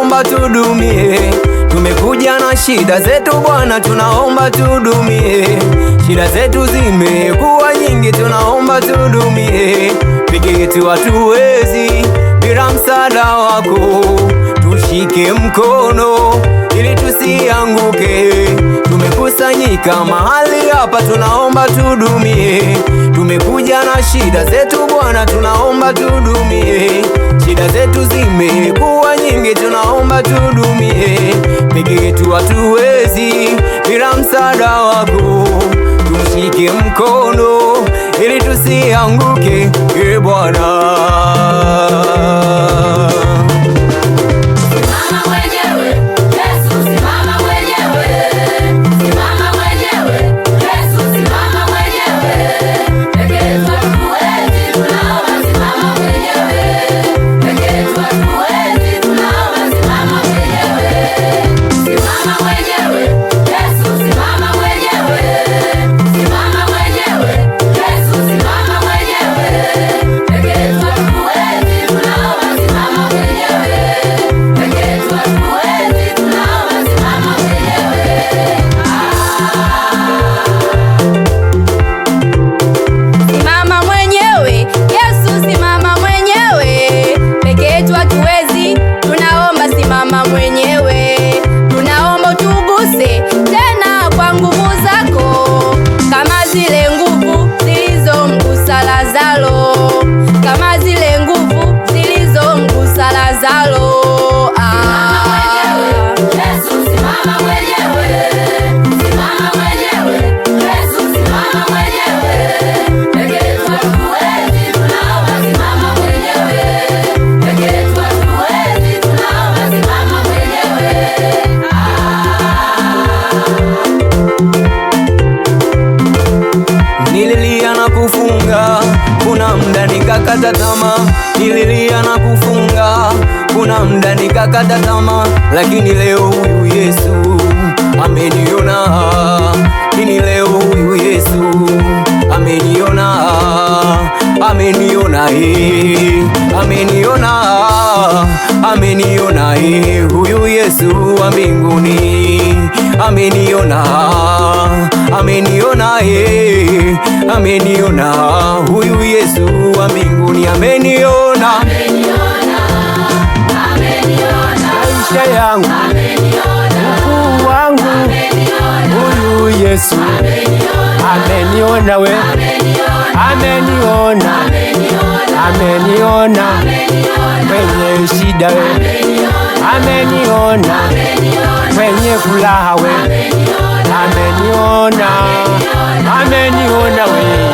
tunaomba tudumie. Tumekuja na shida zetu Bwana, tunaomba tudumie. Shida zetu zimekuwa nyingi, tunaomba tudumie. Peke yetu hatuwezi bila msaada wako, tushike mkono ili tusianguke. Tumekusanyika mahali hapa, tunaomba tudumie. Tumekuja na shida zetu Bwana, tunaomba tudumie. Shida zetu zimekuwa nyingi, tunaomba tudumie. Peke yetu hatuwezi bila msaada wako, tushike mkono ili tusianguke, Bwana. Nililia na kufunga, kuna muda nikakata tamaa. Nililia na kufunga, kuna muda nikakata tamaa. Lakini leo huyu Yesu ameniona, lakini leo huyu Yesu ameniona, ameniona, ameniona, ameniona, huyu Yesu wa mbinguni ameniona, ameniona, ameniona, huyu Yesu wa mbinguni ameniona, maisha yangu, ukuu wangu, huyu Yesu ameniona, we ameniona, ameniona, kwenye shida we ameniona, kwenye furaha we ameniona, ameniona we.